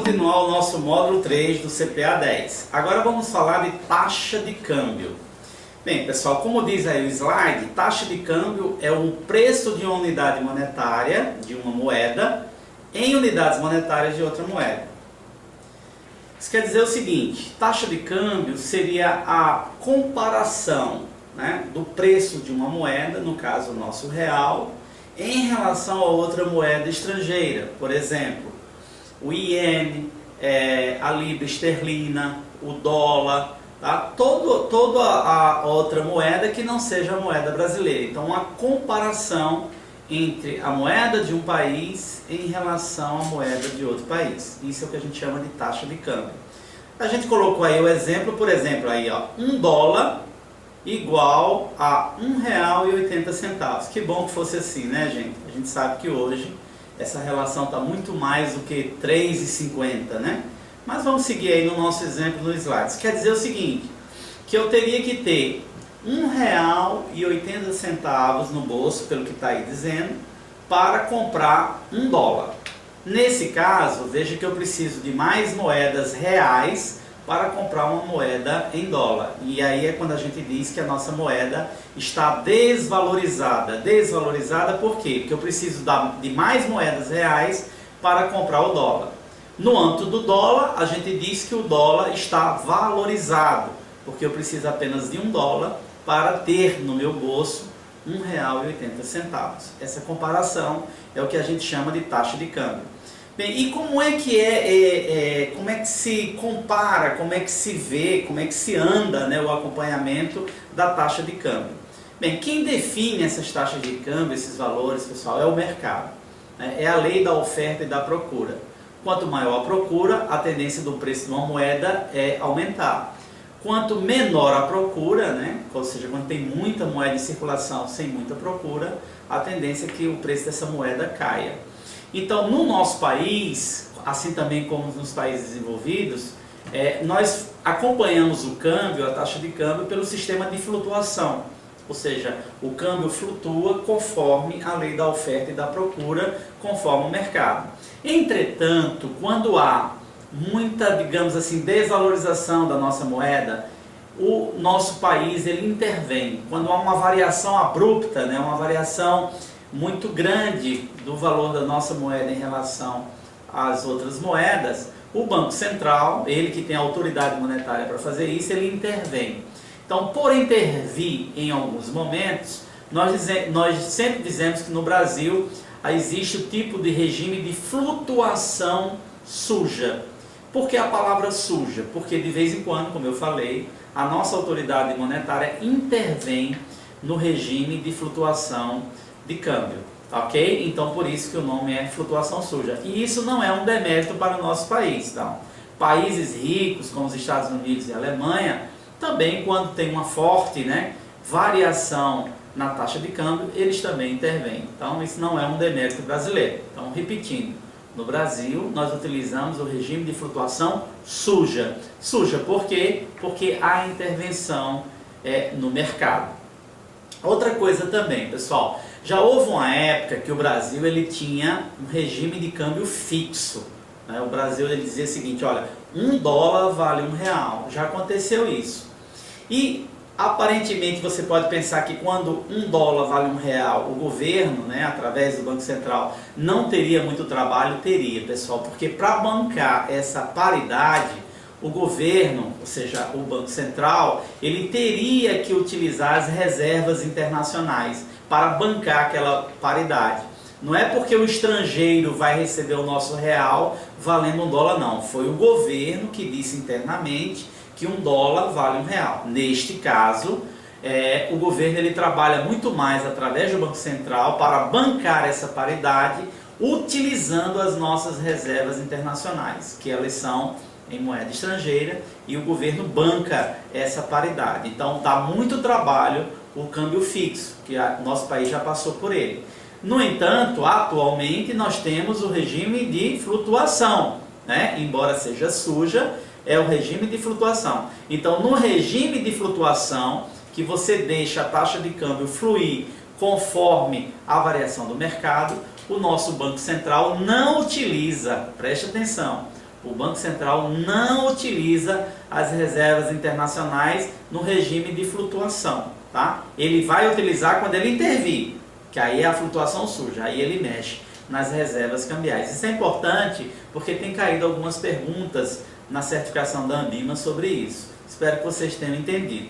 continuar o nosso módulo 3 do CPA 10. Agora vamos falar de taxa de câmbio. Bem, pessoal, como diz aí o slide, taxa de câmbio é o preço de uma unidade monetária, de uma moeda, em unidades monetárias de outra moeda. Isso quer dizer o seguinte, taxa de câmbio seria a comparação, né, do preço de uma moeda, no caso o nosso real, em relação a outra moeda estrangeira. Por exemplo, o iene, a libra esterlina, o dólar, tá? Toda a outra moeda que não seja a moeda brasileira. Então, uma comparação entre a moeda de um país em relação à moeda de outro país. Isso é o que a gente chama de taxa de câmbio. A gente colocou aí o exemplo, por exemplo, aí, ó, $1 igual a R$1,80. Que bom que fosse assim, né, gente? A gente sabe que hoje essa relação está muito mais do que R$3,50, né? Mas vamos seguir aí no nosso exemplo no slide. Isso quer dizer o seguinte, que eu teria que ter R$1,80 no bolso, pelo que está aí dizendo, para comprar $1. Nesse caso, veja que eu preciso de mais moedas reais para comprar uma moeda em dólar. E aí é quando a gente diz que a nossa moeda está desvalorizada. Desvalorizada por quê? Porque eu preciso de mais moedas reais para comprar o dólar. No âmbito do dólar, a gente diz que o dólar está valorizado, porque eu preciso apenas de $1 para ter no meu bolso R$1,80. Essa comparação é o que a gente chama de taxa de câmbio. Bem, e como é que como é que se compara, como é que se vê, como é que se anda, né, o acompanhamento da taxa de câmbio? Bem, quem define essas taxas de câmbio, esses valores, pessoal, é o mercado, né? É a lei da oferta e da procura. Quanto maior a procura, a tendência do preço de uma moeda é aumentar. Quanto menor a procura, né, ou seja, quando tem muita moeda em circulação sem muita procura, a tendência é que o preço dessa moeda caia. Então, no nosso país, assim também como nos países desenvolvidos, nós acompanhamos o câmbio, a taxa de câmbio, pelo sistema de flutuação. Ou seja, o câmbio flutua conforme a lei da oferta e da procura, conforme o mercado. Entretanto, quando há muita, digamos assim, desvalorização da nossa moeda, o nosso país ele intervém. Quando há uma variação abrupta, né, uma variação muito grande do valor da nossa moeda em relação às outras moedas, o Banco Central, ele que tem a autoridade monetária para fazer isso, ele intervém. Então, por intervir em alguns momentos, nós sempre dizemos que no Brasil existe o tipo de regime de flutuação suja. Por que a palavra suja? Porque de vez em quando, como eu falei, a nossa autoridade monetária intervém no regime de flutuação de câmbio, ok? Então por isso que o nome é flutuação suja. E isso não é um demérito para o nosso país, tá? Países ricos como os Estados Unidos e a Alemanha, também quando tem uma forte, né, variação na taxa de câmbio, eles também intervêm. Então isso não é um demérito brasileiro. Então repetindo, no Brasil nós utilizamos o regime de flutuação suja. Suja por quê? Porque há intervenção no mercado. Outra coisa também, pessoal, já houve uma época que o Brasil ele tinha um regime de câmbio fixo, né? O Brasil ele dizia o seguinte, olha, $1 vale R$1. Já aconteceu isso. E aparentemente você pode pensar que quando $1 vale R$1, o governo, né, através do Banco Central, não teria muito trabalho. Teria, pessoal, porque para bancar essa paridade, o governo, ou seja, o Banco Central, ele teria que utilizar as reservas internacionais para bancar aquela paridade. Não é porque o estrangeiro vai receber o nosso real valendo $1, não. Foi o governo que disse internamente que $1 vale R$1. Neste caso, o governo ele trabalha muito mais através do Banco Central para bancar essa paridade, utilizando as nossas reservas internacionais, que elas são em moeda estrangeira, e o governo banca essa paridade. Então dá muito trabalho o câmbio fixo, que nosso país já passou por ele. No entanto, atualmente nós temos o regime de flutuação, né? Embora seja suja, é o regime de flutuação. Então no regime de flutuação, que você deixa a taxa de câmbio fluir conforme a variação do mercado, o nosso Banco Central não utiliza, preste atenção, O Banco Central não utiliza as reservas internacionais no regime de flutuação, tá? Ele vai utilizar quando ele intervir, que aí a flutuação surge, aí ele mexe nas reservas cambiais. Isso é importante porque tem caído algumas perguntas na certificação da Anbima sobre isso. Espero que vocês tenham entendido.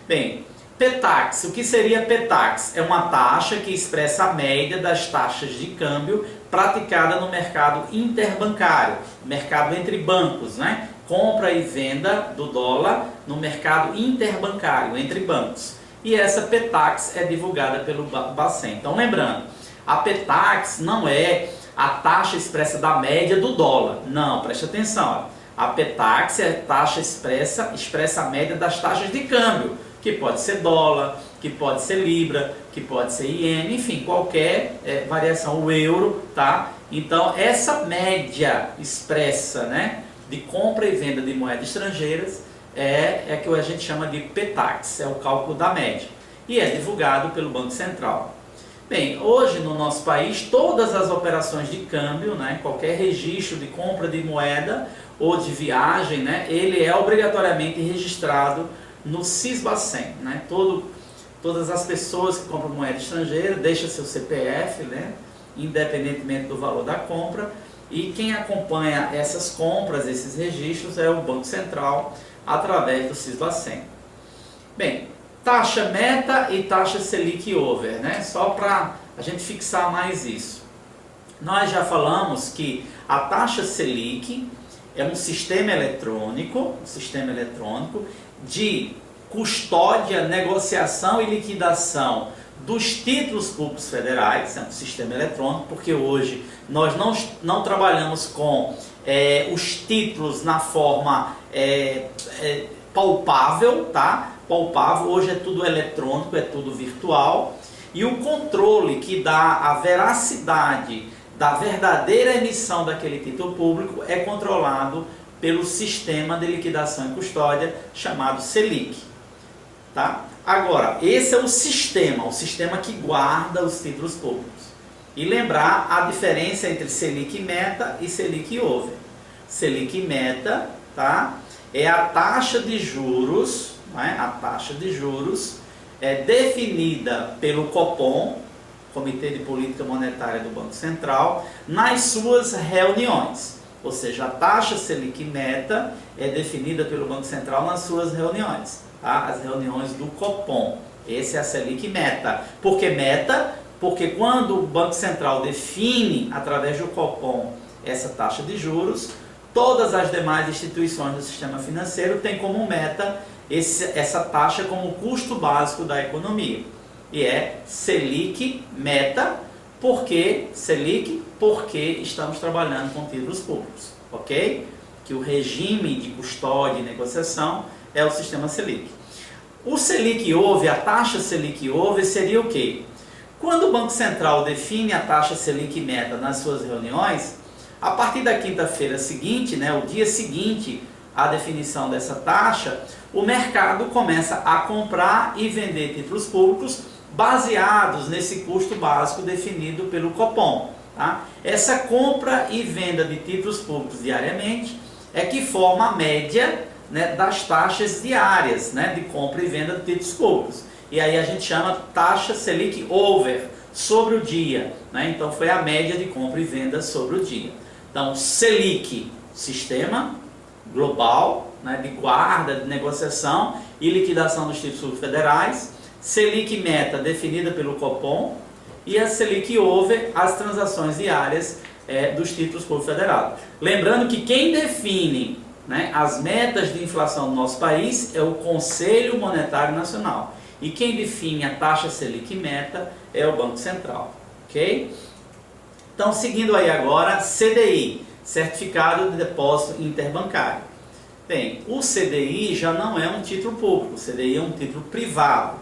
Bem, PTAX. O que seria PTAX? É uma taxa que expressa a média das taxas de câmbio praticada no mercado interbancário, mercado entre bancos, né? Compra e venda do dólar no mercado interbancário, entre bancos. E essa PTAX é divulgada pelo Bacen. Então, lembrando, a PTAX não é a taxa expressa da média do dólar. Não, preste atenção. A PTAX é a taxa expressa a média das taxas de câmbio, que pode ser dólar, que pode ser libra, que pode ser iene, enfim, qualquer variação, o euro, tá? Então, essa média expressa, né, de compra e venda de moedas estrangeiras é que a gente chama de PTAX, é o cálculo da média, e é divulgado pelo Banco Central. Bem, hoje no nosso país, todas as operações de câmbio, né, qualquer registro de compra de moeda ou de viagem, né, ele é obrigatoriamente registrado no Sisbacen, né? Todas as pessoas que compram moeda estrangeira deixam seu CPF, né? Independentemente do valor da compra, e quem acompanha essas compras, esses registros, é o Banco Central através do Sisbacen. Bem, taxa meta e taxa Selic over, né? Só para a gente fixar mais isso. Nós já falamos que a taxa Selic é um sistema eletrônico de custódia, negociação e liquidação dos títulos públicos federais, é um sistema eletrônico, porque hoje nós não trabalhamos com os títulos na forma palpável, tá? Palpável, hoje é tudo eletrônico, é tudo virtual, e o controle que dá a veracidade da verdadeira emissão daquele título público é controlado pelo sistema de liquidação e custódia chamado Selic, tá? Agora, esse é o sistema que guarda os títulos públicos. E lembrar a diferença entre Selic meta e Selic over. Selic meta, tá? É a taxa de juros, né? A taxa de juros é definida pelo Copom, Comitê de Política Monetária do Banco Central, nas suas reuniões. Ou seja, a taxa Selic meta é definida pelo Banco Central nas suas reuniões, tá? As reuniões do Copom. Essa é a Selic meta. Por que meta? Porque quando o Banco Central define, através do Copom, essa taxa de juros, todas as demais instituições do sistema financeiro têm como meta essa taxa como custo básico da economia. E é Selic meta, porque estamos trabalhando com títulos públicos, ok? Que o regime de custódia e negociação é o sistema Selic. O Selic over, a taxa Selic over seria o quê? Quando o Banco Central define a taxa Selic meta nas suas reuniões, a partir da quinta-feira seguinte, né, o dia seguinte à definição dessa taxa, o mercado começa a comprar e vender títulos públicos baseados nesse custo básico definido pelo Copom, tá? Essa compra e venda de títulos públicos diariamente é que forma a média, né, das taxas diárias, né, de compra e venda de títulos públicos. E aí a gente chama taxa Selic over, sobre o dia, né? Então foi a média de compra e venda sobre o dia. Então Selic, sistema global, né, de guarda, de negociação e liquidação dos títulos federais. Selic meta definida pelo Copom e a Selic over, as transações diárias dos títulos públicos federados. Lembrando que quem define, né, as metas de inflação do nosso país é o Conselho Monetário Nacional. E quem define a taxa Selic meta é o Banco Central, ok? Então, seguindo aí agora, CDI, Certificado de Depósito Interbancário. Bem, o CDI já não é um título público, o CDI é um título privado.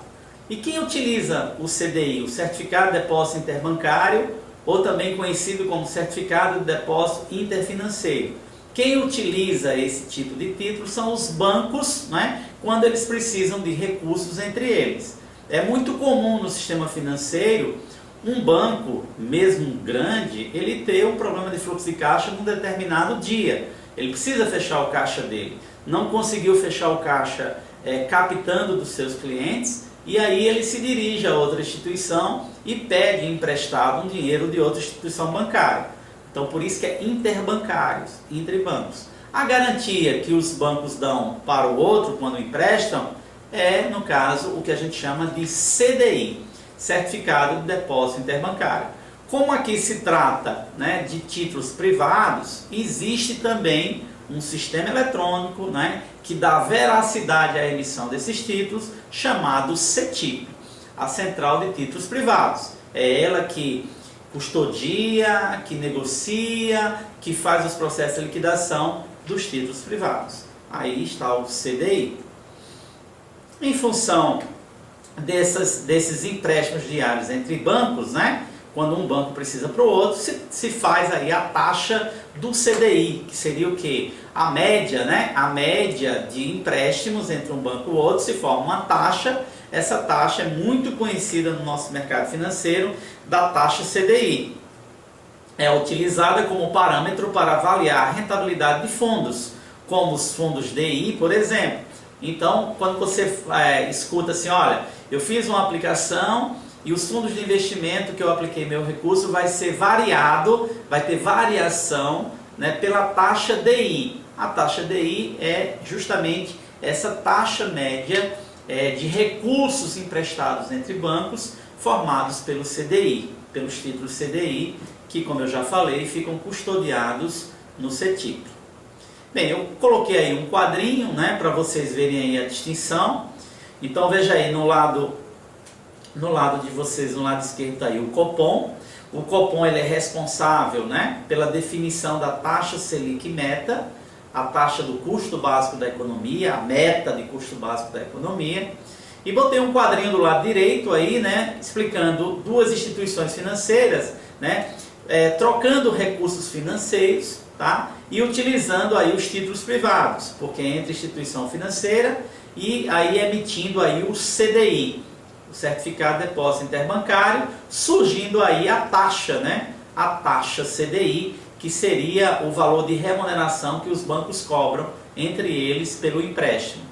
E quem utiliza o CDI, o Certificado de Depósito Interbancário, ou também conhecido como Certificado de Depósito Interfinanceiro? Quem utiliza esse tipo de título são os bancos, né, quando eles precisam de recursos entre eles. É muito comum no sistema financeiro um banco, mesmo grande, ele ter um problema de fluxo de caixa num determinado dia. ele precisa fechar o caixa dele. Não conseguiu fechar o caixa captando dos seus clientes, e aí ele se dirige a outra instituição e pede emprestado um dinheiro de outra instituição bancária. Então por isso que é interbancários, entre bancos. A garantia que os bancos dão para o outro quando emprestam é, no caso, o que a gente chama de CDI, Certificado de Depósito Interbancário. Como aqui se trata, né, de títulos privados, existe também um sistema eletrônico, né, que dá veracidade à emissão desses títulos, chamado CETIP, a Central de Títulos Privados. É ela que custodia, que negocia, que faz os processos de liquidação dos títulos privados. Aí está o CDI. Em função desses empréstimos diários entre bancos, né, quando um banco precisa para o outro, se faz aí a taxa do CDI, que seria o quê? A média, né? A média de empréstimos entre um banco e o outro, se forma uma taxa. Essa taxa é muito conhecida no nosso mercado financeiro, da taxa CDI. É utilizada como parâmetro para avaliar a rentabilidade de fundos, como os fundos DI, por exemplo. Então, quando você escuta assim, olha, eu fiz uma aplicação e os fundos de investimento que eu apliquei meu recurso vai ser variado, vai ter variação, né, pela taxa DI. A taxa DI é justamente essa taxa média de recursos emprestados entre bancos formados pelo CDI, pelos títulos CDI, que, como eu já falei, ficam custodiados no CETIP. Bem, eu coloquei aí um quadrinho, né, para vocês verem aí a distinção. Então veja aí no lado de vocês, no lado esquerdo está aí o Copom. O Copom ele é responsável, né, pela definição da taxa Selic meta, a taxa do custo básico da economia, a meta de custo básico da economia. E botei um quadrinho do lado direito aí, né, explicando duas instituições financeiras, né, trocando recursos financeiros, tá, e utilizando aí os títulos privados, porque é entre instituição financeira e aí emitindo aí o CDI, o Certificado de Depósito Interbancário, surgindo aí a taxa, né, a taxa CDI, que seria o valor de remuneração que os bancos cobram entre eles pelo empréstimo.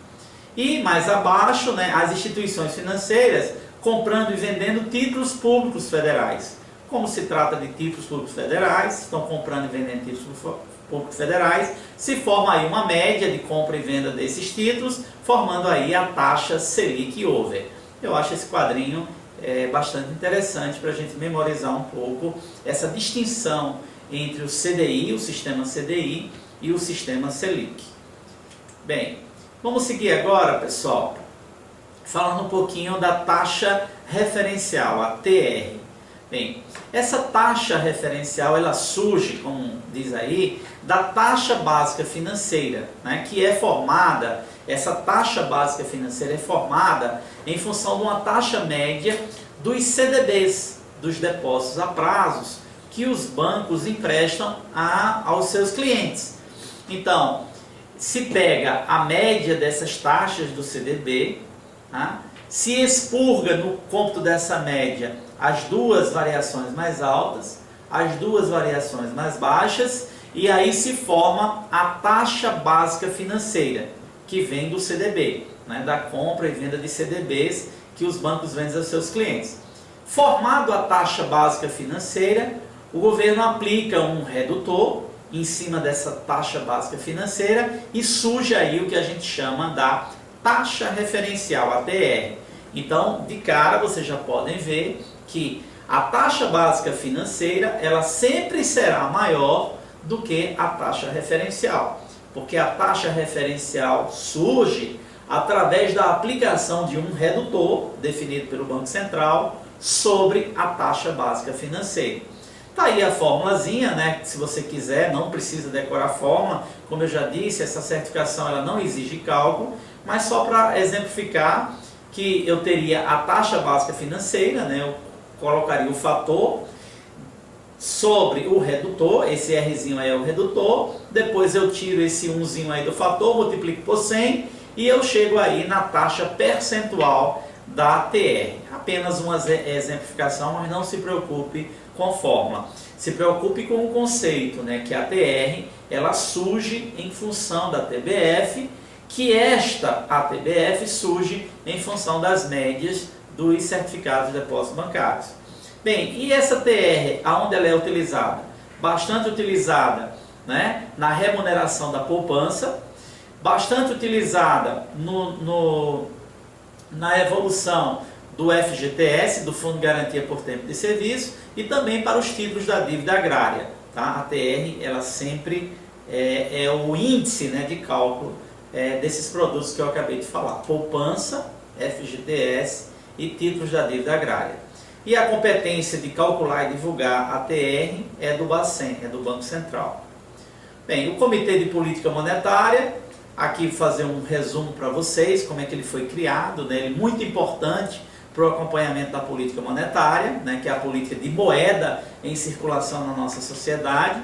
E mais abaixo, né, as instituições financeiras comprando e vendendo títulos públicos federais. Como se trata de títulos públicos federais, estão comprando e vendendo títulos públicos federais, se forma aí uma média de compra e venda desses títulos, formando aí a taxa Selic over. Eu acho esse quadrinho bastante interessante para a gente memorizar um pouco essa distinção entre o CDI, o sistema CDI e o sistema Selic. Bem, vamos seguir agora, pessoal, falando um pouquinho da taxa referencial, a TR. Bem, essa taxa referencial ela surge, como diz aí, da taxa básica financeira, né, que é formada, essa taxa básica financeira é formada em função de uma taxa média dos CDBs, dos depósitos a prazos, que os bancos emprestam aos seus clientes. Então, se pega a média dessas taxas do CDB, tá? Se expurga no cômputo dessa média as duas variações mais altas, as duas variações mais baixas, e aí se forma a taxa básica financeira, que vem do CDB, né, da compra e venda de CDBs que os bancos vendem aos seus clientes. Formado a taxa básica financeira, o governo aplica um redutor em cima dessa taxa básica financeira e surge aí o que a gente chama da taxa referencial, a TR. Então, de cara, vocês já podem ver que a taxa básica financeira, ela sempre será maior do que a taxa referencial, porque a taxa referencial surge através da aplicação de um redutor definido pelo Banco Central sobre a taxa básica financeira. Tá aí a formulazinha, né? Se você quiser, não precisa decorar a fórmula. Como eu já disse, essa certificação ela não exige cálculo, mas só para exemplificar que eu teria a taxa básica financeira, né? Eu colocaria o fator sobre o redutor, esse Rzinho aí é o redutor, depois eu tiro esse 1zinho aí do fator, multiplico por 100 e eu chego aí na taxa percentual da TR. Apenas uma exemplificação, mas não se preocupe com fórmula. Se preocupe com o conceito, né, que a TR ela surge em função da TBF, que esta ATBF surge em função das médias dos certificados de depósitos bancários. Bem, e essa TR, aonde ela é utilizada? Bastante utilizada, né, na remuneração da poupança, bastante utilizada na evolução do FGTS, do Fundo de Garantia por Tempo de Serviço, e também para os títulos da dívida agrária. Tá? A TR ela sempre é o índice, né, de cálculo desses produtos que eu acabei de falar: poupança, FGTS e títulos da dívida agrária. E a competência de calcular e divulgar a TR é do Bacen, é do Banco Central. Bem, o Comitê de Política Monetária, aqui fazer um resumo para vocês, como é que ele foi criado, né? Ele é muito importante para o acompanhamento da política monetária, né? Que é a política de moeda em circulação na nossa sociedade.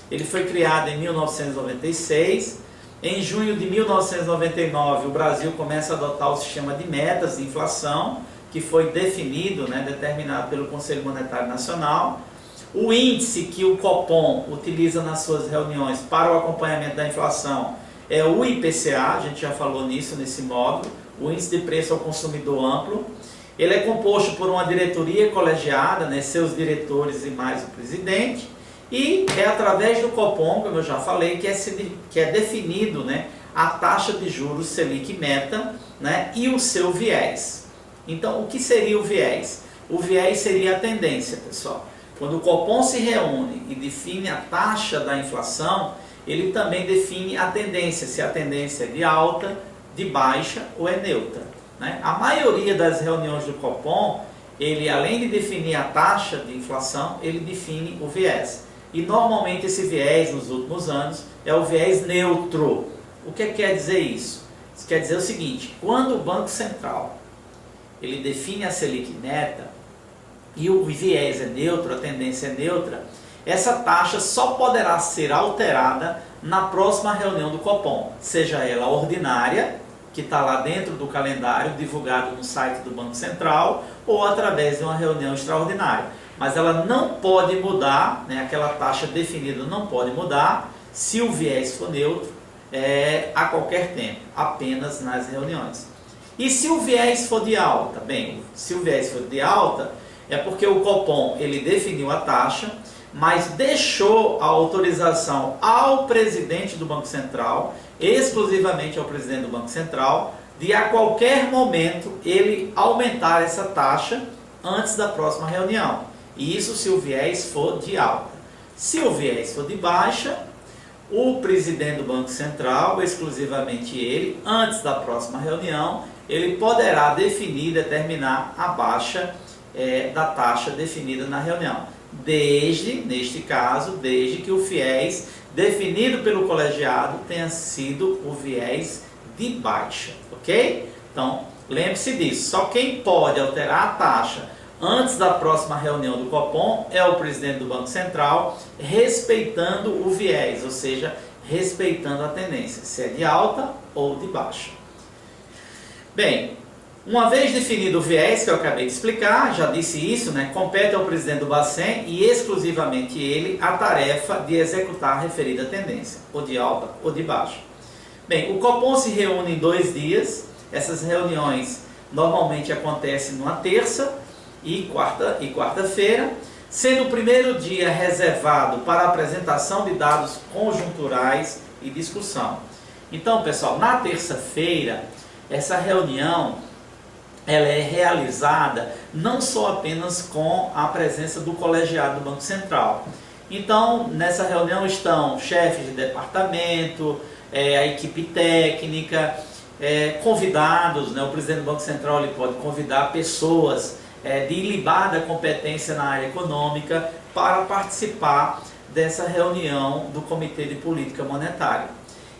Ele foi criado em 1996. Em junho de 1999, o Brasil começa a adotar o sistema de metas de inflação, que foi definido, né, determinado pelo Conselho Monetário Nacional. O índice que o Copom utiliza nas suas reuniões para o acompanhamento da inflação é o IPCA, a gente já falou nisso nesse módulo, o Índice de Preço ao Consumidor Amplo. Ele é composto por uma diretoria colegiada, né, seus diretores e mais o presidente, e é através do Copom, como eu já falei, que é definido, né, a taxa de juros Selic meta, né, e o seu viés. Então, o que seria o viés? O viés seria a tendência, pessoal. Quando o Copom se reúne e define a taxa da inflação, ele também define a tendência, se a tendência é de alta, de baixa ou é neutra, né? A maioria das reuniões do Copom, ele além de definir a taxa de inflação, ele define o viés. E normalmente esse viés, nos últimos anos, é o viés neutro. O que quer dizer isso? Isso quer dizer o seguinte: quando o Banco Central ele define a Selic meta e o viés é neutro, a tendência é neutra, essa taxa só poderá ser alterada na próxima reunião do Copom, seja ela ordinária, que está lá dentro do calendário divulgado no site do Banco Central, ou através de uma reunião extraordinária. Mas ela não pode mudar, né, aquela taxa definida não pode mudar se o viés for neutro a qualquer tempo, apenas nas reuniões. E se o viés for de alta? Bem, se o viés for de alta, é porque o Copom ele definiu a taxa, mas deixou a autorização ao presidente do Banco Central, exclusivamente ao presidente do Banco Central, de a qualquer momento ele aumentar essa taxa antes da próxima reunião. E isso se o viés for de alta. Se o viés for de baixa, o presidente do Banco Central, exclusivamente ele, antes da próxima reunião, ele poderá definir, determinar a baixa da taxa definida na reunião. Neste caso, desde que o viés definido pelo colegiado tenha sido o viés de baixa, ok? Então, lembre-se disso, só quem pode alterar a taxa antes da próxima reunião do Copom é o presidente do Banco Central, respeitando o viés, ou seja, respeitando a tendência, se é de alta ou de baixa. Bem, uma vez definido o viés, que eu acabei de explicar, já disse isso, né, compete ao presidente do Bacen e exclusivamente ele a tarefa de executar a referida tendência, ou de alta ou de baixa. Bem, o Copom se reúne em 2 dias, essas reuniões normalmente acontecem numa terça e quarta-feira, sendo o primeiro dia reservado para a apresentação de dados conjunturais e discussão. Então, pessoal, na terça-feira, essa reunião ela é realizada não só apenas com a presença do colegiado do Banco Central. Então, nessa reunião estão chefes de departamento, a equipe técnica, convidados, né? O presidente do Banco Central ele pode convidar pessoas de ilibada competência na área econômica para participar dessa reunião do Comitê de Política Monetária.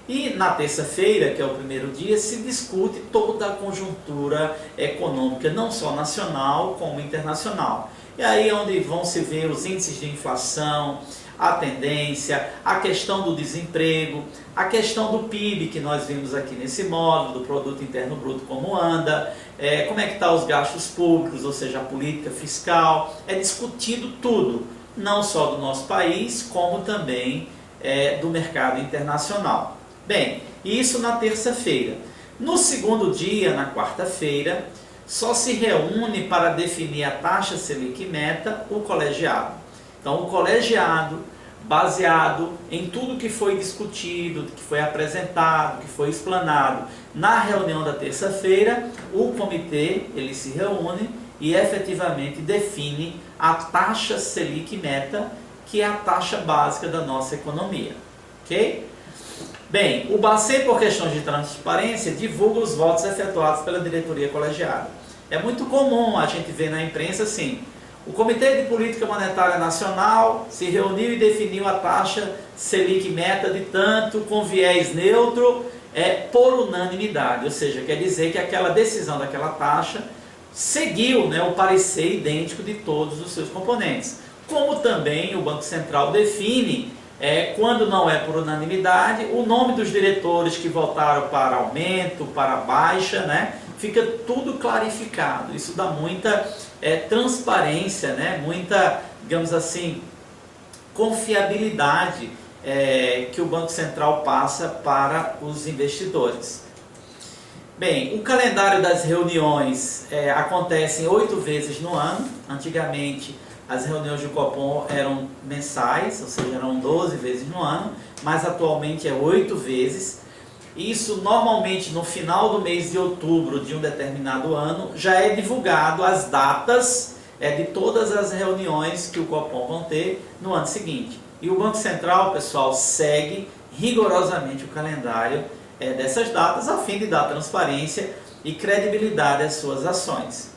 E na terça-feira, que é o primeiro dia, se discute toda a conjuntura econômica, não só nacional como internacional. E aí é onde vão se ver os índices de inflação, a tendência, a questão do desemprego, a questão do PIB que nós vimos aqui nesse módulo, do Produto Interno Bruto, como anda, como é que estão os gastos públicos, ou seja, a política fiscal. É discutido tudo, não só do nosso país, como também do mercado internacional. Bem, isso na terça-feira. No segundo dia, na quarta-feira, só se reúne para definir a taxa Selic meta o colegiado. Então, o colegiado, baseado em tudo que foi discutido, que foi apresentado, que foi explanado na reunião da terça-feira, o comitê ele se reúne e efetivamente define a taxa Selic meta, que é a taxa básica da nossa economia. Ok? Bem, o Bacen, por questões de transparência, divulga os votos efetuados pela diretoria colegiada. É muito comum a gente ver na imprensa assim: o Comitê de Política Monetária Nacional se reuniu e definiu a taxa Selic meta de tanto, com viés neutro, por unanimidade. Ou seja, quer dizer que aquela decisão daquela taxa seguiu, o parecer idêntico de todos os seus componentes. Como também o Banco Central define, quando não é por unanimidade, o nome dos diretores que votaram para aumento, para baixa, fica tudo clarificado. Isso dá muita transparência, muita, digamos assim, confiabilidade que o Banco Central passa para os investidores. Bem, o calendário das reuniões acontece 8 vezes no ano. Antigamente as reuniões do Copom eram mensais, ou seja, eram 12 vezes no ano, mas atualmente é 8 vezes. Isso normalmente no final do mês de outubro de um determinado ano já é divulgado as datas de todas as reuniões que o Copom vão ter no ano seguinte. E o Banco Central, pessoal, segue rigorosamente o calendário dessas datas a fim de dar transparência e credibilidade às suas ações.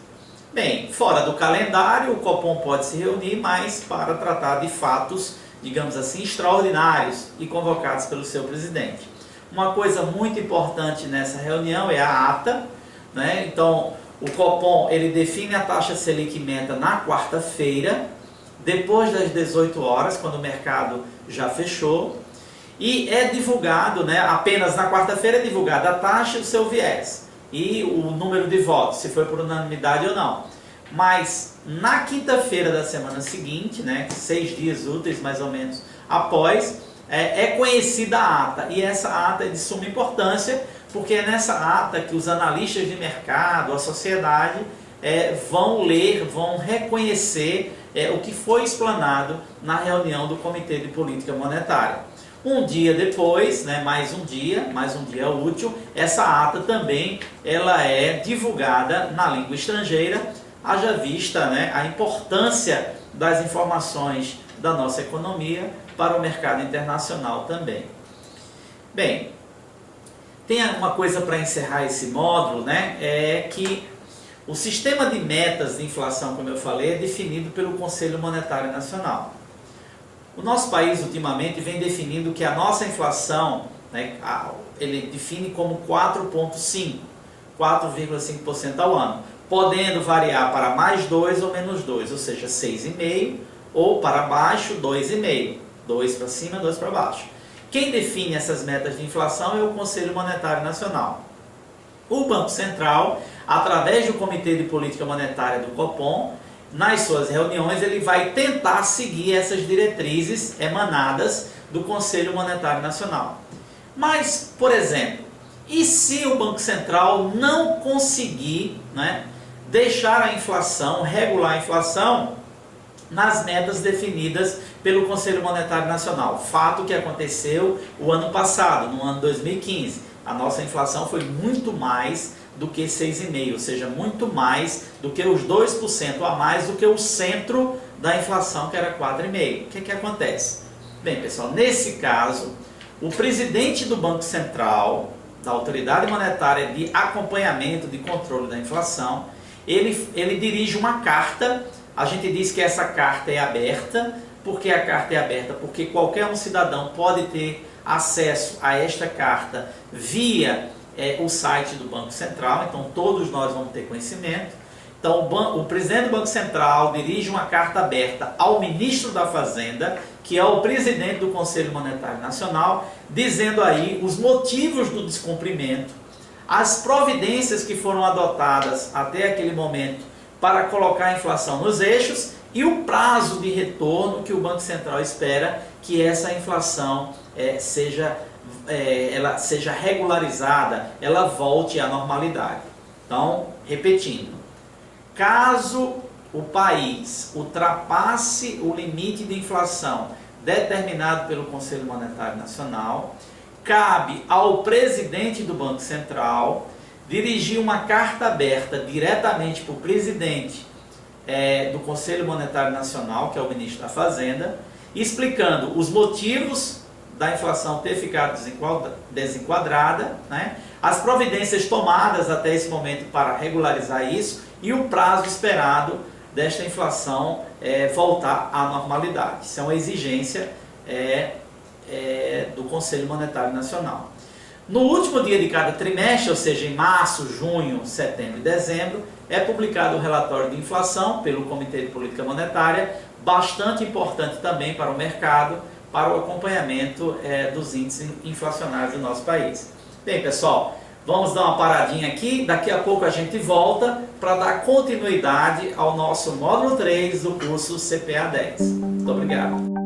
Bem, fora do calendário, o Copom pode se reunir, mas para tratar de fatos, digamos assim, extraordinários e convocados pelo seu presidente. Uma coisa muito importante nessa reunião é a ata, Então, o Copom ele define a taxa Selic meta na quarta-feira, depois das 18 horas, quando o mercado já fechou, e é divulgado, apenas na quarta-feira é divulgada a taxa e o seu viés, e o número de votos, se foi por unanimidade ou não. Mas na quinta-feira da semana seguinte, 6 dias úteis mais ou menos após, é conhecida a ata, e essa ata é de suma importância, porque é nessa ata que os analistas de mercado, a sociedade, vão ler, vão reconhecer o que foi explanado na reunião do Comitê de Política Monetária. Um dia depois, mais um dia útil, essa ata também ela é divulgada na língua estrangeira, haja vista a importância das informações da nossa economia para o mercado internacional também. Bem, tem uma coisa para encerrar esse módulo, é que o sistema de metas de inflação, como eu falei, é definido pelo Conselho Monetário Nacional. O nosso país, ultimamente, vem definindo que a nossa inflação, ele define como 4,5% ao ano, podendo variar para mais 2 ou menos 2, ou seja, 6,5%, ou para baixo, 2,5%, 2 para cima, 2 para baixo. Quem define essas metas de inflação é o Conselho Monetário Nacional. O Banco Central, através do Comitê de Política Monetária do Copom, nas suas reuniões, ele vai tentar seguir essas diretrizes emanadas do Conselho Monetário Nacional. Mas, por exemplo, e se o Banco Central não conseguir deixar a inflação, regular a inflação nas metas definidas pelo Conselho Monetário Nacional? Fato que aconteceu o ano passado, no ano 2015. A nossa inflação foi muito mais do que 6,5%, ou seja, muito mais do que os 2% a mais do que o centro da inflação, que era 4,5%. O que acontece? Bem, pessoal, nesse caso, o presidente do Banco Central, da Autoridade Monetária de Acompanhamento de Controle da Inflação, ele dirige uma carta. A gente diz que essa carta é aberta. Por que a carta é aberta? Porque qualquer um cidadão pode ter acesso a esta carta via o site do Banco Central, então todos nós vamos ter conhecimento. Então o presidente do Banco Central dirige uma carta aberta ao ministro da Fazenda, que é o presidente do Conselho Monetário Nacional, dizendo aí os motivos do descumprimento, as providências que foram adotadas até aquele momento para colocar a inflação nos eixos e o prazo de retorno que o Banco Central espera que essa inflação seja regularizada, ela volte à normalidade. Então, repetindo, caso o país ultrapasse o limite de inflação determinado pelo Conselho Monetário Nacional, cabe ao presidente do Banco Central dirigir uma carta aberta diretamente para o presidente do Conselho Monetário Nacional, que é o ministro da Fazenda, explicando os motivos da inflação ter ficado desenquadrada, né? As providências tomadas até esse momento para regularizar isso e o prazo esperado desta inflação voltar à normalidade. Isso é uma exigência do Conselho Monetário Nacional. No último dia de cada trimestre, ou seja, em março, junho, setembro e dezembro, é publicado o relatório de inflação pelo Comitê de Política Monetária, bastante importante também para o mercado, para o acompanhamento dos índices inflacionários do nosso país. Bem, pessoal, vamos dar uma paradinha aqui, daqui a pouco a gente volta para dar continuidade ao nosso módulo 3 do curso CPA 10. Muito obrigado.